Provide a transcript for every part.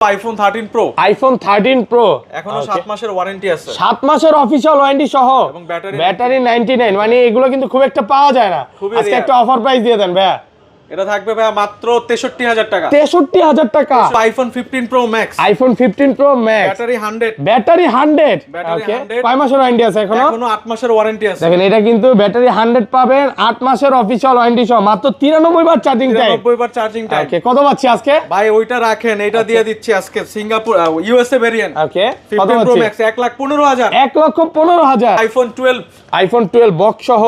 IPhone 13 pro iPhone 13 pro এখনো 7 মাসের warranty আছে 7 মাসের অফিশিয়াল ওয়ারেন্টি সহ এবং ব্যাটারি 99 মানে এগুলো কিন্তু খুব একটা পাওয়া যায় না আজকে একটা অফার প্রাইস দিয়ে দেন ভাইয়া এটা থাকবে ভাই মাত্র 63000 টাকা 63000 টাকা iPhone 15 pro max iPhone 15 pro max battery 100 ওকে কয় মাসের ওয়ারেন্টি আছে এখনো 8 মাসের ওয়ারেন্টি আছে দেখেন এটা কিন্তু ব্যাটারি 100 পাবেন 8 মাসের অফিশিয়াল ওয়ারেন্টি সহ মাত্র 93 বার চার্জিং টাইম 93 বার চার্জিং টাইম ওকে কত পাচ্ছি আজকে ভাই ওইটা রাখেন এটা দিয়ে দিচ্ছি আজকে সিঙ্গাপুর ইউএসএ ভেরিয়েন্ট ওকে কত 15 প্রো পাচ্ছি ম্যাক্স 1,15,000 1,15,000 আইফোন 12 বক্স সহ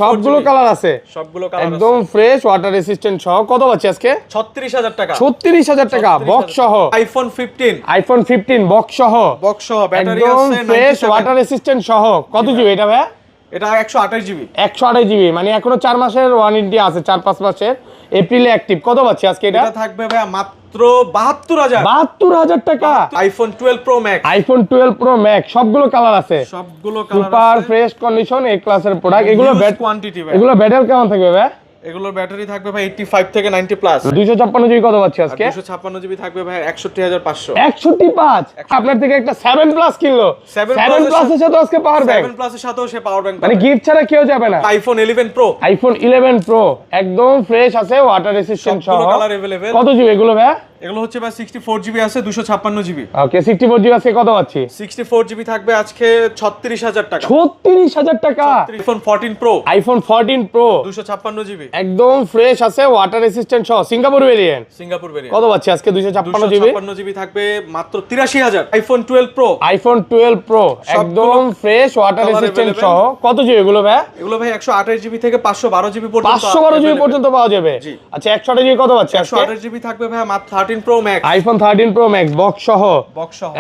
সবগুলো কালার আছে সবগুলো কালার একদম ফ্রেশ ওয়াটার রেসিস্ট্যান্ট সহ কত পাচ্ছি আজকে 36000 টাকা 36000 টাকা বক্স সহ আইফোন 15 বক্স সহ ব্যাটারি একদম আছে ফ্রেশ ওয়াটার রেসিস্ট্যান্ট সহ কত জিবি এটা ভাই এটা 128 জিবি 128 জিবি মানে এখনো 4 মাসের ওয়ারেন্টি আছে 4-5 মাসের এপ্রিলে অ্যাক্টিভ কত পাচ্ছি আজকে এটা থাকবে ভাই মাত্র 72000 টাকা iPhone 12 pro max iPhone 12 pro max সবগুলো কালার আছে সবগুলো কালার সুপার ফ্রেশ কন্ডিশন এ ক্লাসের প্রোডাক্ট এগুলো কোয়ান্টিটি ভাই এগুলো ব্যাটারি কেমন থাকবে ভাই এগুলোর ব্যাটারি থাকবে ভাই 85 থেকে 90 প্লাস 256 জিবি কত পাচ্ছি আজকে 256 জিবি থাকবে ভাই 61500 165 আপনার থেকে একটা 7 প্লাস কিনলো 7 প্লাসের সাথে আজকে পাওয়ার ব্যাংক 7 প্লাসের সাথেও সে পাওয়ার ব্যাংক মানে গিফট ছাড়া কেউ যাবে না আইফোন 11 প্রো আইফোন 11 প্রো একদম ফ্রেশ আছে ওয়াটার রেসিস্ট্যান্ট সহ কালার अवेलेबल কত জিবি এগুলো ভাই এগুলো হচ্ছে ভাই 64 জিবি আছে 256 জিবি ওকে 64 জিবি আছে কত পাচ্ছি 64 জিবি থাকবে আজকে 36000 টাকা 36000 টাকা iPhone 14 pro iPhone 14 pro 256 GB একদম ফ্রেশ আছে ওয়াটার রেসিস্ট্যান্ট সহ সিঙ্গাপুর ভেরিয়েন্ট কত পাচ্ছি আজকে 256 জিবি 256 জিবি থাকবে মাত্র 83000 আইফোন 12 প্রো আইফোন 12 প্রো একদম ফ্রেশ ওয়াটার রেসিস্ট্যান্ট সহ কত জিবি এগুলো ভাই এগুলো ভাই 128 জিবি থেকে 512 জিবি পর্যন্ত 512 জিবি পর্যন্ত পাওয়া যাবে আচ্ছা 128 জিবি কত পাচ্ছি আজকে 128 জিবি থাকবে ভাই মাত্র 13 pro max iPhone 13 pro max box সহ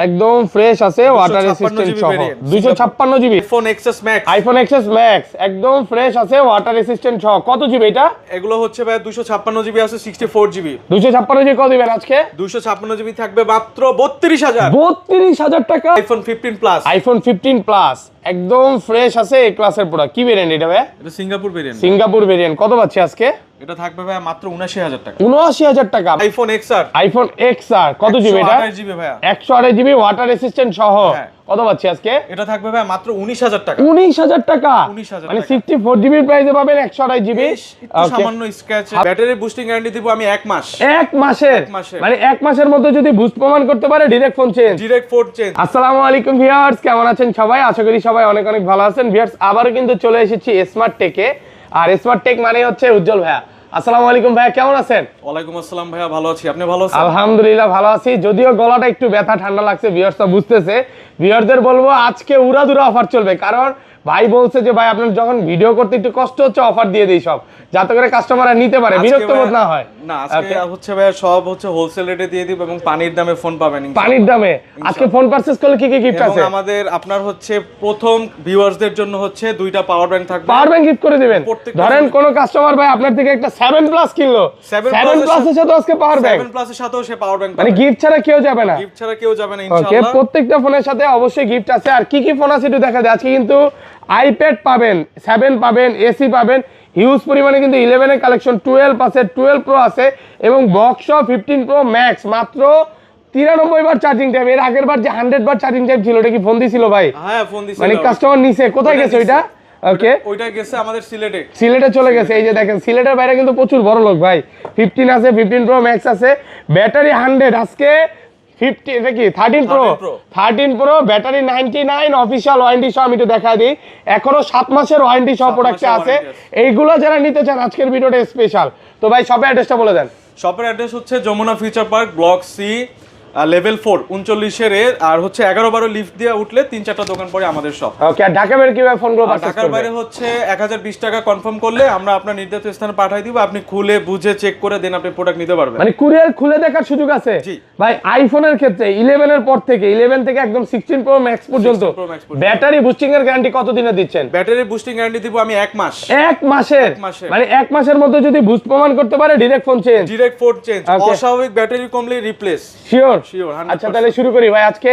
একদম ফ্রেশ আছে ওয়াটার রেসিস্ট্যান্ট সহ 256 GB iPhone XS max iPhone XS max একদম ফ্রেশ আছে ওয়াটার রেসিস্ট্যান্ট সহ কত জিবি এটা এগুলো হচ্ছে ভাই 256 জিবি আছে 64 জিবি 256 জিবি কত দিবেন আজকে 256 জিবি থাকবে মাত্র 32000 32000 টাকা আইফোন 15 প্লাস আইফোন 15 প্লাস একদম ফ্রেশ আছে এই ক্লাসের প্রোডাক্ট কি ভেরিয়েন্ট এটা ভাই এটা সিঙ্গাপুর ভেরিয়েন্ট সিঙ্গাপুর ভেরিয়েন্ট কত পাচ্ছি আজকে এটা থাকবে ভাই মাত্র 79000 টাকা 79000 টাকা আইফোন এক্সআর আইফোন এক্সআর কত জিবি এটা 128 জিবি ভাই 128 জিবি ওয়াটার রেসিস্ট্যান্ট সহ কত পাচ্ছি আজকে এটা থাকবে ভাই মাত্র 19000 টাকা 19000 টাকা মানে 64 জিবি প্রাইসে পাবেন 128 জিবি একটু সামান্য স্ক্র্যাচ ব্যাটারি বুস্টিং গ্যারান্টি দিব আমি 1 মাস 1 মাসের মানে 1 মাসের মধ্যে যদি বুস্ট প্রমাণ করতে পারে ডাইরেক্ট ফোন চেঞ্জ আসসালামু আলাইকুম ভিউয়ার্স কেমন আছেন সবাই আশা করি সবাই অনেক অনেক ভালো আছেন ভিউয়ার্স আবারো কিন্তু চলে এসেছি স্মার্ট টেকে আর স্মার্ট টেক মানে হচ্ছে উজ্জ্বল ভাইয়া আসসালামু আলাইকুম ভাইয়া কেমন আছেন ওয়ালাইকুম আসসালাম ভাইয়া ভালো আছি আপনি ভালো আছেন আলহামদুলিল্লাহ ভালো আছি যদিও গলাটা একটু ব্যথা ঠান্ডা লাগছে ভিউয়ার্সরা বুঝতেছে ভিউয়ারদের বলবো আজকে উড়াদুরা অফার চলবে কারণ ভাই বলছে যে ভাই আপনার যখন ভিডিও করতে একটু কষ্ট হচ্ছে অফার দিয়ে দেই সব যাতে করে কাস্টমাররা নিতে পারে বিরক্ত বোধ না হয় না আজকে হচ্ছে ভাই সব হচ্ছে হোলসেল রেটে দিয়ে দিব এবং পানির দামে ফোন পাবেন পানির দামে আজকে ফোন পারচেজ করলে কি কি গিফট আছে এবং আমাদের আপনার হচ্ছে প্রথম ভিউয়ারদের জন্য হচ্ছে দুইটা পাওয়ার ব্যাংক থাকবে পাওয়ার ব্যাংক গিফট করে দিবেন ধরেন কোন কাস্টমার ভাই আপনার থেকে একটা 7 প্লাস কিনলো 7 প্লাসের সাথে আজকে পাওয়ার ব্যাংক 7 প্লাসের সাথেও সে পাওয়ার ব্যাংক মানে গিফট ছাড়া কেউ যাবে না ইনশাআল্লাহ ওকে প্রত্যেকটা ফোনের সাথে অবশ্যই গিফট আছে আর কি কি ফোন আছে একটু দেখা যায় আজকে কিন্তু আইপ্যাড পাবেন 7 পাবেন এসি পাবেন হিউজ পরিমাণে কিন্তু 11 এর কালেকশন 12 আছে 12 প্রো আছে এবং বক্স 15 প্রো ম্যাক্স মাত্র 93 বার চার্জিং টাইম এর আগের বার যে 100 বার চার্জিং টাইম ছিল এটা কি ফোন দিছিল ভাই হ্যাঁ ফোন দিছিল মানে কাস্টমার নিছে কোথায় গেছে ওইটা ওকে ওইটা গেছে আমাদের সিলেটে চলে গেছে এই যে দেখেন সিলেটের বাইরে কিন্তু প্রচুর বড় লোক ভাই 15 আছে 15 প্রো ম্যাক্স আছে ব্যাটারি 100 আজকে 50 এটা কি 13 প্রো ব্যাটারি 99 অফিশিয়াল ওয়ারেন্টি সহ আমি একটু দেখাই দিই এখনো 7 মাসের ওয়ারেন্টি সহ প্রোডাক্টে আছে এইগুলো যারা নিতে চান আজকের ভিডিওটা স্পেশাল তো ভাই শপের অ্যাড্রেসটা বলে দেন শপের অ্যাড্রেস হচ্ছে Jamuna future park block C level 4 39 এর আর হচ্ছে 11-12 লিফট দিয়ে উঠলে 3-4টা দোকান পরে আমাদের শপ ওকে আর ঢাকা বাইরে কিভাবে ফোনগুলো পারচেজ করবেন ঢাকার বাইরে হচ্ছে 1020 টাকা কনফার্ম করলে আমরা আপনার নির্দিষ্ট স্থানে পাঠিয়ে দিব আপনি খুলে বুঝে চেক করে দেন আপনি প্রোডাক্ট নিতে পারবেন মানে কুরিয়ার খুলে দেখার সুযোগ আছে ভাই আইফোনের ক্ষেত্রে 11 এর পর থেকে 11 থেকে একদম 16 প্রো ম্যাক্স পর্যন্ত ব্যাটারি বুস্টিং এর গ্যারান্টি কত দিনের দিচ্ছেন ব্যাটারি বুস্টিং গ্যারান্টি দিব আমি 1 মাস 1 মাসের মানে 1 মাসের মধ্যে যদি বুস্ট প্রমাণ করতে পারে ডাইরেক্ট ফোন চেঞ্জ অস্বাভাবিক ব্যাটারি কমলে রিপ্লেস শিওর আচ্ছা তাহলে শুরু করি ভাই আজকে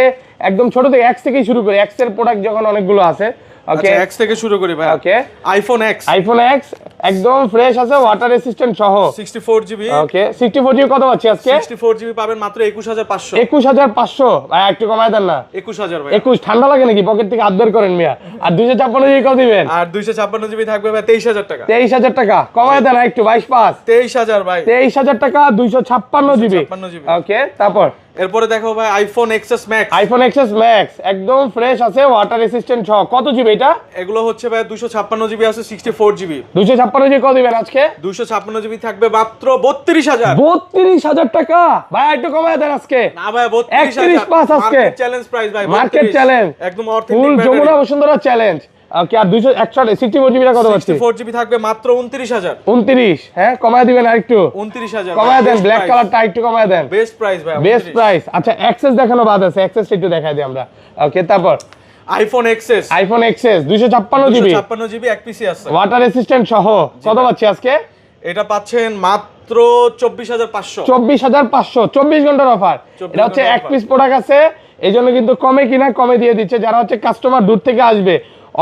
একদম ছোট থেকে এক্স থেকে শুরু করি এক্স এর প্রোডাক্ট যখন অনেকগুলো আছে ওকে এক্স থেকে শুরু করি ভাই ওকে আইফোন এক্স একদম ফ্রেশ আছে, ওয়াটার রেসিস্ট্যান্ট সহ। 64GB। ওকে 64GB কত পাচ্ছি আজকে? 64GB পাবেন মাত্র 21500। 21500 ভাই, একটু কমায় দেন না। 21000 ভাই। 21 ঠান্ডা লাগে নাকি? পকেট থেকে হাত বের করেন মিয়া। আর 256GB কত দিবেন? আর 256GB থাকবে ভাই 23000 টাকা। 23000 টাকা কমায় দেন একটু, 22 23000 ভাই। 23000 টাকা 256GB। ওকে তারপর এরপরে দেখো ভাই iPhone XS Max। IPhone XS Max একদম ফ্রেশ আছে, ওয়াটার রেসিস্ট্যান্ট সহ। কত জিবি এটা? এগুলো হচ্ছে ভাই 256GB আছে, 64GB। 256GB কত দিবেন আজকে? 256GB থাকবে মাত্র 32000। 32000 টাকা ভাই, একটু কমায় দেন আজকে। না ভাই 31 পাস আজকে। মার্কেট চ্যালেঞ্জ প্রাইস ভাই। মার্কেট চ্যালেঞ্জ একদম full authentic Jamuna Bashundhara challenge. Okay আর 64GB কত পাচ্ছি? 64GB থাকবে মাত্র 29000। 29, হ্যাঁ কমায় দিবেন আরেকটু। 29000 কমায় দেন, ব্ল্যাক কালারটা একটু কমায় দেন। বেস্ট প্রাইস ভাই। Best price. আচ্ছা এক্সেস দেখানো বাদ আছে, এক্সেস একটু দেখাই দিই আমরা। ওকে তারপর iPhone XS। IPhone XS 256GB 256GB এক পিসি আছে, ওয়াটার রেসিস্ট্যান্ট সহ। কত পাচ্ছি আজকে? এটা পাচ্ছেন মাত্র 24500। 24500 24 ঘন্টার অফার। এটা হচ্ছে এক পিস প্রোডাক্ট আছে, এই জন্য কিন্তু কমে কিনা কমে দিয়ে দিচ্ছে। যারা হচ্ছে কাস্টমার দূর থেকে আসবে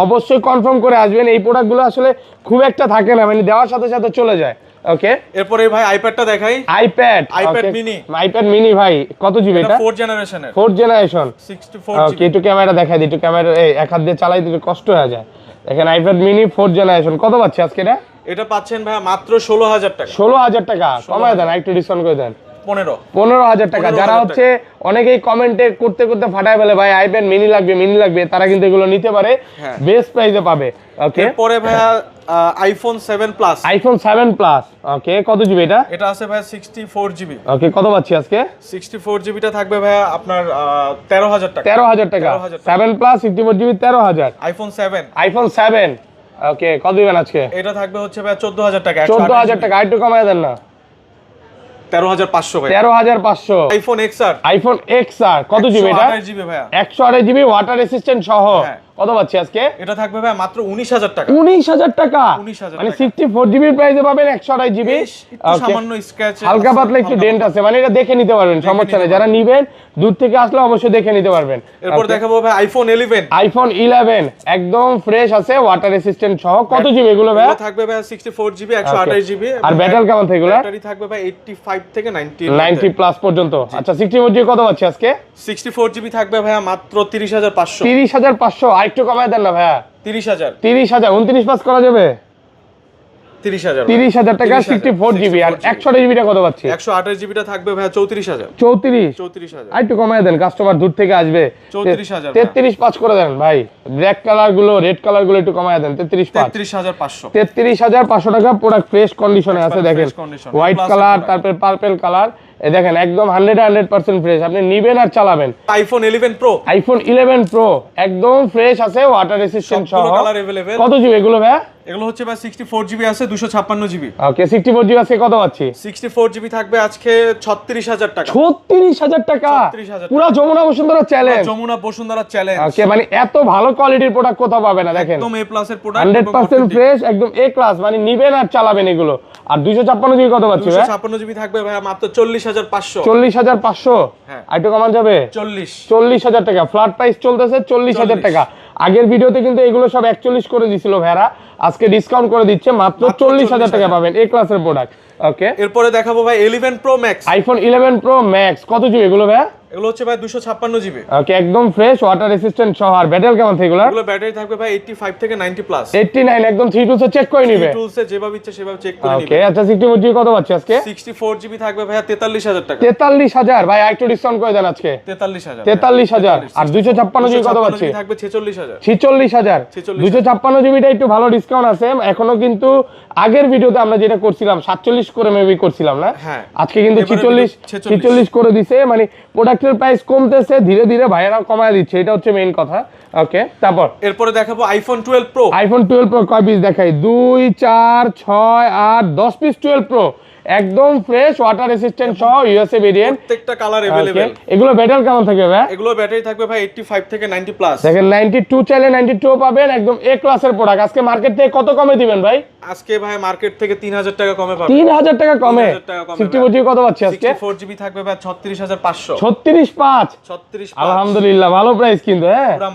অবশ্যই কনফার্ম করে আসবেন। এই প্রোডাক্টগুলো আসলে খুব একটা থাকে না, মানে দেওয়ার সাথে সাথে চলে যায়। ওকে এরপরে ভাই আইপ্যাডটা দেখাই। আইপ্যাড আইপ্যাড মিনি ভাই, কত জিবি এটা? 4th জেনারেশনের। 4th generation 64GB। ওকে একটু ক্যামেরা দেখাই দিই, একটু ক্যামেরা এক হাত দিয়ে চালাই দিতে কষ্ট হয়ে যায়। দেখেন আইপ্যাড মিনি 4th জেনারেশন কত পাচ্ছি আজকে এটা? এটা পাচ্ছেন ভাই মাত্র 16000 টাকা। 16000 টাকা কমায় দেন, একটু ডিসকাউন্ট করে দেন। 15000 টাকা। যারা হচ্ছে অনেকেই কমেন্টে করতে করতে ফাটায় বলে ভাই আইপ্যাড মিনি লাগবে, তারা কিন্তু এগুলো নিতে পারে, বেস্ট প্রাইসে পাবে। ওকে এরপরে ভাই আইফোন 7 প্লাস। আইফোন 7 প্লাস ওকে কত জিবি এটা? এটা আছে ভাই 64GB। ওকে কত পাচ্ছি আজকে? 64GBটা থাকবে ভাই আপনার 13000 টাকা। 13000 টাকা 7 প্লাস 64GB 13000। আইফোন 7। আইফোন 7 ওকে কত দিবেন আজকে? এটা থাকবে হচ্ছে ভাই 14000 টাকা। 14000 টাকা, একটু কমায় দেন না। 13500 ভাই। 13500। IPhone XR। আইফোন XR কত জিবি এটা? 128GB ভাই। 128GB ওয়াটার রেসিস্ট্যান্ট সহ। কত পাচ্ছি আজকে? এটা থাকবে ভাই মাত্র 19000 টাকা। 19000 টাকা 19000 মানে 64GB প্রাইসে পাবেন 128GB। একটু সামান্য স্ক্র্যাচ, হালকা পাতলা একটু ডেন্ট আছে, মানে এটা দেখে নিতে পারবেন, সমস্যা নেই। যারা নিবেন দূর থেকে আসলে অবশ্যই দেখে নিতে পারবেন। এরপর দেখাবো ভাই আইফোন 11। আইফোন 11 একদম ফ্রেশ আছে, ওয়াটার রেসিস্ট্যান্ট সহ। কত জিবি এগুলো ভাই? এগুলো থাকবে ভাই 64GB 128GB। আর ব্যাটারি কেমন থাকে এগুলো? ব্যাটারি থাকবে ভাই 85 থেকে 90 প্লাস পর্যন্ত। আচ্ছা 64GB কত পাচ্ছি আজকে? 64GB থাকবে ভাই মাত্র 30500। 30500 আরেকটু কমায় দেন না ভাই। 30000। 30000 29 পাস করা যাবে? 30000 টাকা 64GB। আর 128GBটা কত পাচ্ছি? 128GBটা থাকবে ভাই 34000। 34000 আরেকটু কমায় দেন, কাস্টমার দূর থেকে আসবে। 34000 33 পাস করে দেন ভাই। ব্ল্যাক কালার গুলো রেড কালার গুলো একটু কমায় দেন। 33500। 33500 টাকা প্রোডাক্ট ফ্রেশ কন্ডিশনে আছে। দেখেন হোয়াইট কালার, তারপর পার্পল কালার, এই দেখেন একদম 100% ফ্রেশ। আপনি নিবেন আর চালাবেন। IPhone 11 pro. আইফোন 11 প্রো একদম ফ্রেশ আছে, ওয়াটার রেসিস্ট্যান্ট সহ। Colour available. কত জিবি এগুলো ভাই? এগুলো হচ্ছে ভাই 64GB আছে, 256GB। ওকে 64GB আছে কত পাচ্ছি? 64GB থাকবে আজকে 36000 টাকা। 36000 টাকা 36000 পুরো যমুনা বসুন্ধরা চ্যালেঞ্জ। যমুনা বসুন্ধরা চ্যালেঞ্জ। ওকে মানে এত ভালো কোয়ালিটির প্রোডাক্ট কোথাও পাবে না। দেখেন একদম এ প্লাস এর প্রোডাক্ট, 100% ফ্রেশ, একদম এ ক্লাস, মানে নিবেন আর চালাবেন এগুলো। আর 256GB কত পাচ্ছি ভাই? 256GB থাকবে ভাই মাত্র 40500। 40500 আর একটু কমান যাবে? 40000 টাকা ফ্ল্যাট প্রাইস চলতেছে। 40000 টাকা। আগের ভিডিওতে কিন্তু এগুলো সব 41 করে দিছিল ভাইরা, আজকে ডিসকাউন্ট করে দিচ্ছে মাত্র 40000 টাকা পাবেন এ ক্লাসের প্রোডাক্ট। ওকে এরপরে দেখাবো ভাই 11 pro max. IPhone 11 pro max কত জিবি এগুলো ভাই? এগুলো হচ্ছে ভাই 256GB। ওকে একদম ফ্রেশ, ওয়াটার রেসিস্ট্যান্ট সহ। আর ব্যাটারি কেমন থাকে এগুলো? এগুলো ব্যাটারি থাকবে ভাই 85 থেকে 90 প্লাস। 89 একদম 3 টুলসে চেক করে নিবে। টুলসে যেভাবে ইচ্ছে সেভাবে চেক করে নিবে। ওকে আচ্ছা 64GB কত পাচ্ছি আজকে? 64GB থাকবে ভাই 43000 টাকা। 43000 ভাই একটু ডিসকাউন্ট করে দেন আজকে। 43000। 43000 আর 256GB কত পাচ্ছি? থাকবে 46000। 46000 256GBটা একটু ভালো ডিসকাউন্ট আছে। এখনো কিন্তু আগের ভিডিওতে আমরা যেটা করছিলাম 47 করে মেবি করছিলাম না, আজকে কিন্তু 46 করে দিছে। মানে প্রোডাক্টের প্রাইস কমতেছে ধীরে ধীরে, ভাইয়েরা কমায় দিচ্ছে, এটা হচ্ছে মেইন কথা। ওকে তারপর এরপরে দেখাবো আইফোন 12 প্রো। আইফোন 12 প্রো কয় পিস দেখাই? 2 4 6 8 10 পিস 12 প্রো একদম ফ্রেশ ওয়াটার রেসিস্ট্যান্ট সহ ইউএসএ ভেরিয়েন্ট, প্রত্যেকটা কালার अवेलेबल। এগুলো ব্যাটারি কেমন থাকবে ভাই? এগুলো ব্যাটারি থাকবে ভাই 85 থেকে 90 প্লাস। দেখেন 92 চাইলে 92 পাবেন, একদম এ ক্লাসের প্রোডাক্ট। আজকে মার্কেট থেকে কত কমে দিবেন ভাই? আজকে ভাই মার্কেট থেকে 3000 টাকা কমে পাবেন। 3000 টাকা কমে। 3000 টাকা কমে 64 জিবি কত পাচ্ছি আজকে? 64 জিবি থাকবে ভাই 36500। 36.5। 36 আলহামদুলিল্লাহ, ভালো প্রাইস কিন্তু। হ্যাঁ, পুরো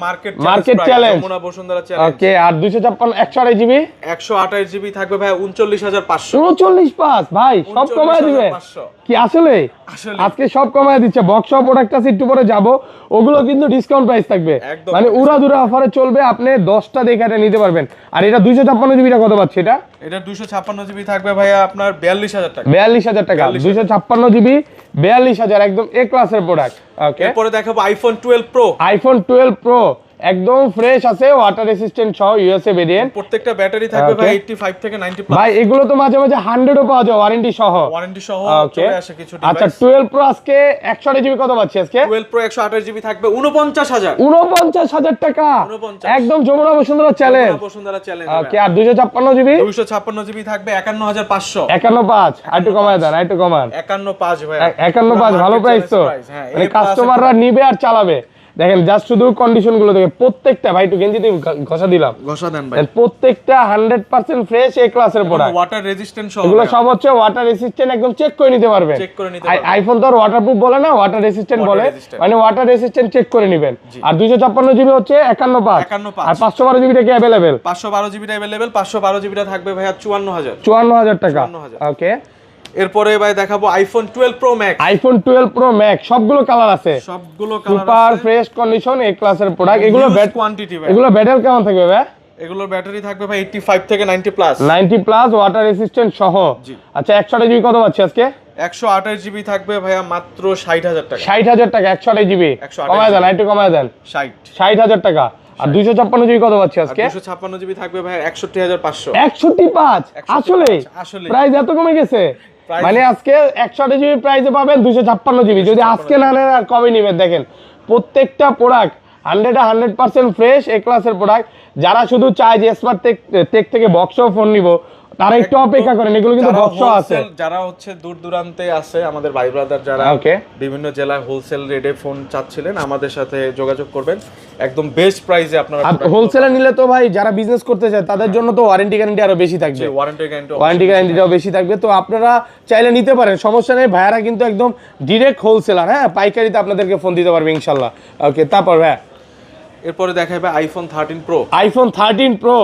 market challenge. Jamuna Bashundhara challenge. Okay, আর 256 128 জিবি 128 জিবি থাকবে ভাই 39500। 39.5 ভাই, সব কমায় দিবে 39500 কি আসলে? আসলে আজকে সব কমায় দিচ্ছে। বক্স প্রোডাক্ট আছে, একটু পরে যাব, ওগুলো কিন্তু ডিসকাউন্ট প্রাইস থাকবে, একদম। মানে উড়াধুরা অফারে চলবে, আপনি 10টা দেখে এটা নিতে পারবেন। আর এটা 256 জিবিটা কত পাচ্ছে? এটা 256 জিবি থাকবে ভাইয়া আপনার 42000 টাকা। 42000 টাকা। 256 জিবি 42000, একদম এ ক্লাসের প্রোডাক্ট। ওকে, এরপরে দেখাবো আইফোন 12 প্রো। আইফোন 12 প্রো একদম ফ্রেশ আছে, ওয়াটার রেসিস্ট্যান্ট সহ ইউএসএ ভেরিয়েন্ট। প্রত্যেকটা ব্যাটারি থাকবে ভাই 85 থেকে 90 প্লাস। ভাই এগুলো তো মাঝে মাঝে 100ও পাওয়া যায় ওয়ারেন্টি সহ। ওয়ারেন্টি সহ ওকে, চলে আসে কিছু ডিভাইস। আচ্ছা 12 প্রো আজকে 128 জিবি কত পাচ্ছি আজকে? 12 প্রো 128 জিবি থাকবে 49000। 49000 টাকা, 49 একদম Jamuna Bashundhara challenge. Bashundhara challenge. Okay, আর 256 জিবি 256 জিবি থাকবে 51500। 515, আর একটু কমায় দেন, আর একটু কমান। 515 ভাই। 515 ভালো প্রাইস তো, হ্যাঁ, মানে কাস্টমাররা নিবে আর চালাবে। দেখেন জাস্ট শুধু কন্ডিশন গুলো দেখেন, প্রত্যেকটা ভাই একটু গেঞ্জি দিয়ে ঘষা দিলাম, ঘষা দেন ভাই। প্রত্যেকটা 100% ফ্রেশ এ ক্লাসের প্রোডাক্ট। ওয়াটার রেজিস্ট্যান্ট সহ এগুলো সব হচ্ছে ওয়াটার রেসিস্ট্যান্ট, একদম চেক করে নিতে পারবেন। চেক করে নিতে পারবেন। আইফোন তো আর ওয়াটারপ্রুফ বলে না, ওয়াটার রেসিস্ট্যান্ট বলে, resistant। মানে ওয়াটার রেসিস্ট্যান্ট চেক করে নেবেন। আর 256 জিবি হচ্ছে 515, 515। আর 512 জিবিটা কি अवेलेबल? 512 জিবিটা अवेलेबल। 512 জিবিটা থাকবে ভাইয়া 54000। 54000 টাকা। 54000 ওকে, এরপরে ভাই দেখাবো iPhone 12 pro max. IPhone 12 pro max, সবগুলো কালার আছে, সবগুলো কালার সুপার আছে। ফ্রেশ কন্ডিশন এ ক্লাসের প্রোডাক্ট। এগুলো কোয়ান্টিটি ভাই। এগুলো ব্যাটারি কেমন থাকবে ভাই? এগুলোর ব্যাটারি থাকবে ভাই 85 থেকে 90 প্লাস। 90 প্লাস ওয়াটার রেসিস্ট্যান্ট সহ। জি। আচ্ছা 128 জিবি কত পাচ্ছি আজকে? 128 জিবি থাকবে ভাইয়া মাত্র 60000 টাকা। 60000 টাকা 128 জিবি। 128 কমায় দেন, একটু কমায় দেন। 60। 60000 টাকা। আর 256 জিবি কত পাচ্ছি আর আজকে? 256 জিবি থাকবে ভাই 61500। 61.5। আসলে আসলে প্রাইস এত কমে গেছে, Price- মানে আজকে 128 জিবি প্রাইসে পাবেন 256 জিবি। যদি আজকে না নেন আর কবে নেবেন? দেখেন প্রত্যেকটা প্রোডাক্ট 100% ফ্রেশ এ ক্লাসের প্রোডাক্ট। যারা শুধু চায় যে স্মার্ট টেক থেকে বক্সও ফোন নিব, তারা একটু অপেক্ষা করেন, এগুলো কিন্তু যারা বক্সও আছে। wholesale- যারা হচ্ছে দূর দূরান্তে আছে আমাদের ভাই ব্রাদার, যারা ওকে, বিভিন্ন জেলায় হোলসেল রেটে ফোন চাচ্ছিলেন, আমাদের সাথে যোগাযোগ করবেন। একদম বেস্ট প্রাইসে আপনারা হোলসেলে নিলে তো ভাই যারা বিজনেস করতে চায় তাদের জন্য তো ওয়ারেন্টি গ্যারান্টি আরো বেশি থাকবে, ওয়ারেন্টি গ্যারান্টি ওয়ারেন্টি গ্যারান্টিটাও বেশি থাকবে। তো আপনারা চাইলে নিতে পারেন, সমস্যা নেই। ভাইয়ারা কিন্তু একদম ডিরেক্ট হোলসেলার, হ্যাঁ, পাইকারিতে আপনাদেরকে ফোন দিতে পারবে ইনশাল্লাহ। ওকে, তারপর ভাই এরপরে দেখাবে iPhone 13 pro. IPhone 13 pro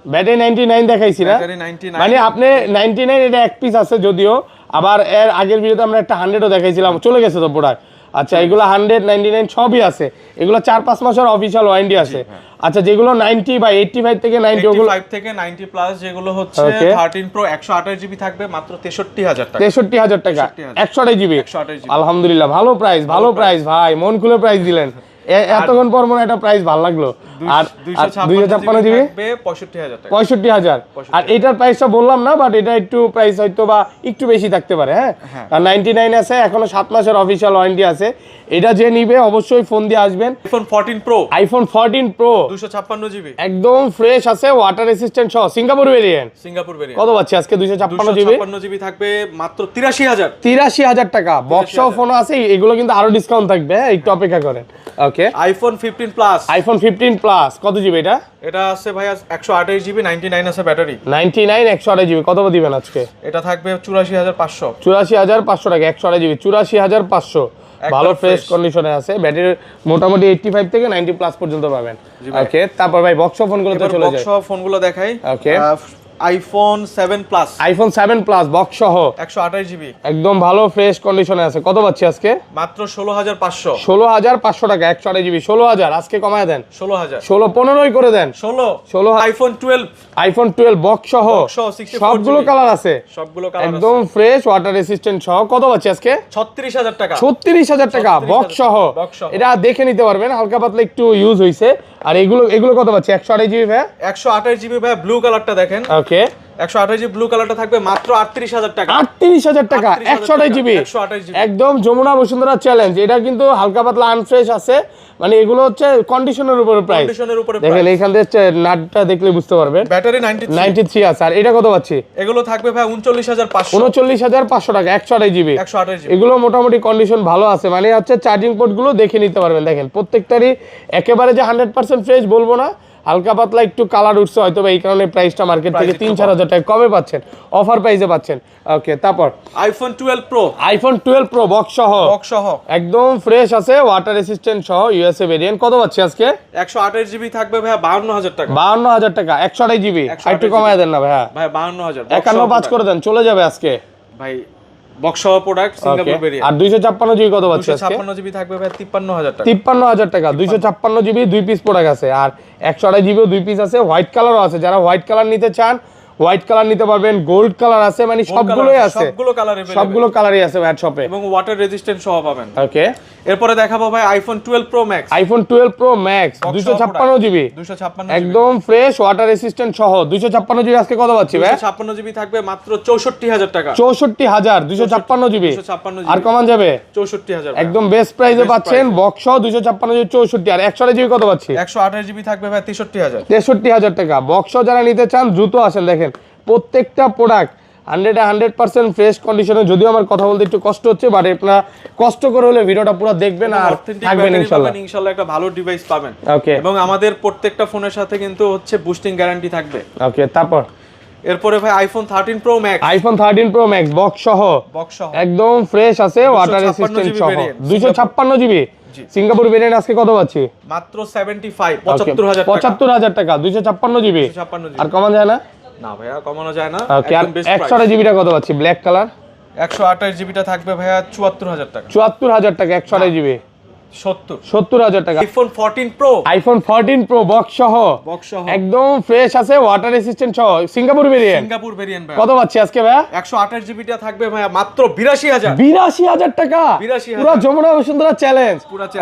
battery 99 দেখাইছি না, ব্যাটারি 99। মানে আপনি 99 এটা এক পিস আছে যদিও, আবার এর আগের ভিডিওতে আমরা একটা 100ও দেখাইছিলাম, চলে গেছে তো প্রোডাক্ট। আচ্ছা এগুলো 100 99 সবই আছে, এগুলো 4-5 মাসের অফিশিয়াল ওয়ারেন্টি আছে। আচ্ছা যেগুলো 90 বা 85 থেকে 90 ওগুলো 85 থেকে 90 প্লাস যেগুলো হচ্ছে Okay. 13 প্রো 128 জিবি থাকবে মাত্র 63000 টাকা। 63000 টাকা 128 জিবি। 128 জিবি। আলহামদুলিল্লাহ, ভালো প্রাইস, ভালো প্রাইস ভাই, মন খুলে প্রাইস দিলেন। এতক্ষণ পর মনে একটা প্রাইস ভালো লাগলো। আর 256 জিবি থাকবে 65000 টাকা। 65000। আর এটার প্রাইসটা বললাম না, বাট এটা একটু প্রাইস হয়তো বা একটু বেশি থাকতে পারে। হ্যাঁ, আর 99 আছে, এখনো 7 মাসের অফিশিয়াল ওয়ারেন্টি আছে। এটা যে নিবে অবশ্যই ফোন দিয়ে আসবেন। IPhone 14 pro iPhone 14 pro 256 GB একদম ফ্রেশ আছে, ওয়াটার রেসিস্ট্যান্ট সহ, সিঙ্গাপুর ভেরিয়েন্ট। Singapore variant. কত পাচ্ছি আজকে? 256 জিবি 256 জিবি থাকবে মাত্র 83000। 83000 টাকা। বক্স ফোন আছে, এগুলো কিন্তু আরো ডিসকাউন্ট থাকবে, হ্যাঁ, একটু অপেক্ষা করেন। ওকে, আইফোন 15 প্লাস। আইফোন 15 প্লাস কত জিবি এটা? এটা আছে ভাইয়া 128 জিবি 99 আছে ব্যাটারি। 99 128 জিবি কত দিবেন আজকে? এটা থাকবে 84500। 84500 টাকা 128 জিবি 84500। ভালো ফ্রেশ কন্ডিশনে আছে, ব্যাটারি মোটামুটি 85 থেকে 90 প্লাস পর্যন্ত পাবেন। ওকে, তারপর ভাই বক্স ফোনগুলোতে চলে যায়। বক্স ফোনগুলো দেখাই। Okay, iPhone 7 plus. IPhone 7 plus box সহ 128 জিবি একদম ভালো ফ্রেশ কন্ডিশনে আছে। কত পাচ্ছি আজকে? মাত্র 16500। 16500 টাকা 128 জিবি। 16000 আজকে কমায় দেন, 16000। 15ই করে দেন। 16 আইফোন 12। আইফোন 12 বক্স সহ সহ 64 সবগুলো জিবি। কালার আছে, সবগুলো কালার একদম ফ্রেশ ওয়াটার রেসিস্ট্যান্ট সহ। কত পাচ্ছি আজকে? 36000 টাকা। 36000 টাকা বক্স সহ। এটা দেখে নিতে পারবেন, হালকা পাতলা একটু ইউজ হইছে। আর এগুলো কত পাচ্ছি? 128 জিবি ভাই। 128 জিবি ভাই ব্লু কালারটা দেখেন। ওকে, 128 জিবি ব্লু কালারটা থাকবে মাত্র 38000 টাকা। 38000 টাকা 128 জিবি, 128 জিবি একদম যমুনা বসুন্ধরা চ্যালেঞ্জ। এটা কিন্তু হালকা পাতলা আনফ্রেশ আছে, মানে এগুলো হচ্ছে কন্ডিশনের উপরে প্রাইস। কন্ডিশনের উপরে দেখেন এইখান থেকে নাটটা দেখলে বুঝতে পারবেন। ব্যাটারি 93 আছে। আর এটা কত পাচ্ছি? এগুলো থাকবে ভাই 39500। 39500 টাকা 128 জিবি। 128 জিবি এগুলো মোটামুটি কন্ডিশন ভালো আছে, মানে হচ্ছে চার্জিং পোর্ট গুলো দেখে নিতে পারবেন। দেখেন প্রত্যেকটারই একেবারে যে 100% ফ্রেশ বলবো না, হালকা পাতলা একটু কালার উঠছে হয়তো, এই কারণে প্রাইসটা মার্কেট থেকে 3-4000 টাকা কমে পাচ্ছেন, অফার প্রাইসে পাচ্ছেন। ওকে, তারপর iPhone 12 pro. IPhone 12 pro box সহ একদম ফ্রেশ আছে, ওয়াটার রেসিস্ট্যান্ট সহ, ইউএসএ ভেরিয়েন্ট। কত পাচ্ছি আজকে? 128 জিবি থাকবে ভাই 52000 টাকা। 52000 টাকা 128 জিবি। একটু কমায় দেন না ভাই। ভাই 52000 51 করে দেন, চলে যাবে আজকে ভাই। বক্স সহ প্রোডাক্ট, সিঙ্গাপুর ভেরিয়েন্ট। আর 256 জিবি কত পাচ্ছি আজকে? 256 জিবি থাকবে ভাই 53000 টাকা। 53000 টাকা 256 জিবি, 2 পিস প্রোডাক্ট আছে। আর 128 জিবি 2 পিস আছে, হোয়াইট কালারও আছে। যারা হোয়াইট কালার নিতে চান হোয়াইট কালার নিতে পারবেন, গোল্ড কালার আছে, মানে সবগুলোই আছে, সবগুলো কালারই আছে ভাই শপে, এবং ওয়াটার রেজিস্ট্যান্ট সহ পাবেন। ওকে, এরপরে দেখাবো ভাই iPhone 12 pro max. IPhone 12 pro max 256 GB, 256 একদম ফ্রেশ ওয়াটার রেসিস্ট্যান্ট সহ 256 জিবি। আজকে কত পাচ্ছি ভাই? 256 জিবি থাকবে মাত্র 64000 টাকা। 64000 256 জিবি। 256 জিবি আর কমান যাবে? 64000 একদম বেস্ট প্রাইসে পাচ্ছেন, বক্স সহ 256 জিবি 64। আর 128 জিবি কত পাচ্ছি? 128 জিবি থাকবে ভাই 63000। 63000 টাকা বক্স সহ। যারা নিতে চান দ্রুত আসেন। দেখেন প্রত্যেকটা প্রোডাক্ট 100% ফ্রেশ কন্ডিশনে। যদিও আমার কথা বলতে একটু কষ্ট হচ্ছে, বাট আপনারা কষ্ট করে হলে ভিডিওটা পুরো দেখবেন আর থাকবেন ইনশাআল্লাহ একটা ভালো ডিভাইস পাবেন। ওকে, এবং আমাদের প্রত্যেকটা ফোনের সাথে কিন্তু হচ্ছে বুস্টিং গ্যারান্টি থাকবে। ওকে, তারপর এরপরে ভাই iPhone 13 pro max. IPhone 13 pro max box সহ একদম ফ্রেশ আছে, ওয়াটার রেসিস্ট্যান্ট সহ 256 জিবি। সিঙ্গাপুর ভেরিয়েন্ট আজকে কত পাচ্ছি? মাত্র 75000 টাকা 256 জিবি। আর কমান যায় না? না ভাইয়া, কমানো যায় না। একদম বেস্ট প্রাইস। 128 জিবিটা কত পাচ্ছি ব্ল্যাক কালার? 128 জিবিটা থাকবে ভাইয়া 74000 টাকা। 74000 টাকা 128 জিবি 70000 টাকা। IPhone 14 pro. IPhone 14 pro box সহ একদম ফ্রেশ আছে, ওয়াটার রেসিস্ট্যান্ট সহ, সিঙ্গাপুর ভেরিয়েন্ট। কত পাচ্ছি আজকে ভাইয়া? 128 জিবিটা থাকবে ভাইয়া মাত্র 82000। 82000 টাকা, পুরো যমুনা বসুন্ধরা চ্যালেঞ্জ।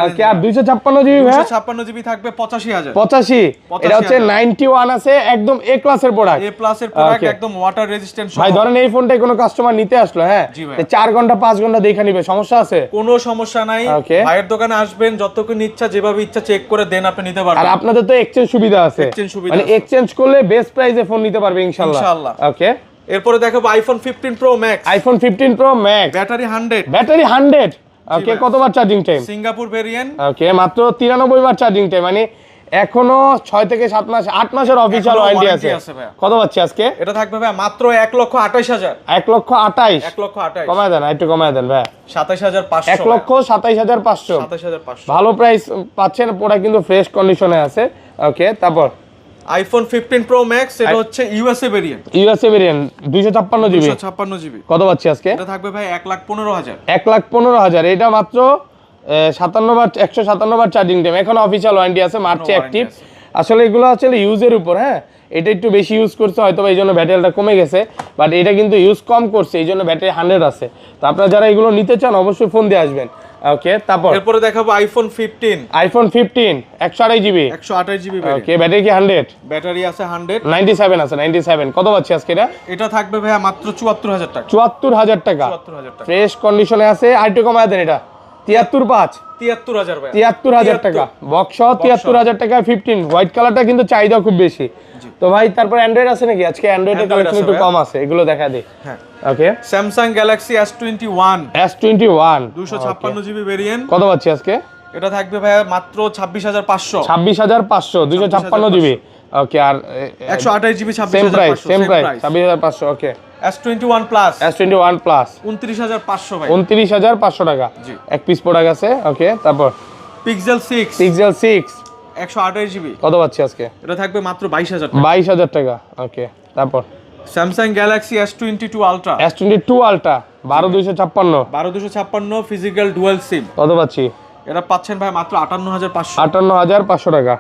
ওকে, আর 256 জিবি ভাইয়া? 256 জিবি থাকবে 85000। 85। এটা হচ্ছে 91 আছে, একদম এ ক্লাসের প্রোডাক্ট। এ প্লাসের প্রোডাক্ট, একদম ওয়াটার রেজিস্ট্যান্ট সহ। ভাই ধরেন এই ফোনটা কোনো কাস্টমার নিতে আসলো, হ্যাঁ 4 ঘন্টা 5 ঘন্টা দেখে নিবে, সমস্যা আছে? কোনো সমস্যা নাই। ভাইয়ের দোকানে আসবেন, যতক্ষণ ইচ্ছা যেভাবে ইচ্ছা চেক করে দেন, আপনি নিতে পারবেন। আর আপনাদের তো এক্সচেঞ্জ সুবিধা আছে, মানে এক্সচেঞ্জ করলে বেস্ট প্রাইসে ফোন নিতে পারবে ইনশাআল্লাহ। ওকে, এরপরে দেখাবো iPhone 15 pro max. IPhone 15 pro max battery 100। Okay, কতবার charging time? Singapore variant. Okay, মাত্র 93 বার চার্জিং টাইম, মানে এখনো 6 থেকে 7 মাস 8 মাসের অফিশিয়াল ওয়ারেন্টি আছে। কত পাচ্ছি আজকে? এটা থাকবে ভাই মাত্র 1,28,000। 1,28,000 কমায় দেন, একটু কমায় দেন ভাই। 27500। 1,27,500 ভালো প্রাইস পাচ্ছেন, পুরো কিন্তু ফ্রেশ কন্ডিশনে আছে। ওকে, তারপর আইফোন 15 প্রো ম্যাক্স, এটা হচ্ছে ইউএসএ ভেরিয়েন্ট। 256 জিবি। 256 জিবি কত পাচ্ছি আজকে? এটা থাকবে ভাই 1,15,000। 1,15,000। এটা মাত্র 157 বার চার্জিং টাইম, এখন অফিশিয়াল ওয়ারেন্টি আছে, মার্চে অ্যাক্টিভ। আসলে এগুলো আসলে ইউজের উপর, হ্যাঁ এটা একটু বেশি ইউজ করছে হয়তো এই জন্য ব্যাটারিটা কমে গেছে, বাট এটা কিন্তু ইউজ কম করছে এই জন্য ব্যাটারি 100 আছে। তো আপনারা যারা এগুলো নিতে চান অবশ্যই ফোন দিয়ে আসবেন। ওকে, তারপর এরপরে দেখাবো আইফোন 15। IPhone 15 128 GB. 128 জিবি। ওকে, ব্যাটারি কি 100? ব্যাটারি আছে 100। 97 আছে, 97। কত পাচ্ছি আজকে এটা? এটা থাকবে ভাইয়া মাত্র 74000 টাকা। 74000 টাকা ফ্রেশ কন্ডিশনে আছে। আর একটু কমায় দেন, এটা 73000 ভাই। 73000 টাকা বক্স সহ 73000 টাকা 15। হোয়াইট কালারটা কিন্তু চাহিদা খুব বেশি। তো ভাই তারপর অ্যান্ড্রয়েড আছে নাকি? আজকে অ্যান্ড্রয়েডের কালেকশন একটু কম আছে, এগুলো দেখা দিই। হ্যাঁ, okay, Samsung Galaxy S21। 256 GB variant. কত পাচ্ছি আজকে? এটা থাকবে ভাইয়া মাত্র 26500। 26500 256 জিবি। ওকে, আর 128 জিবি সেম প্রাইস 26500। ওকে, S21 প্লাস। 29500 ভাই। 29500 টাকা এক পিস প্রোডাক্ট আছে। ওকে, তারপর পিক্সেল 6। 128 জিবি। কত পাচ্ছি আজকে? এটা থাকবে মাত্র 22000 টাকা। 22000 টাকা। ওকে, তারপর Samsung Galaxy S22 ultra. S22 ultra 12256। 12256 physical dual SIM. কত পাচ্ছি? এটা পাচ্ছেন ভাই মাত্র 58500। 58500 টাকা।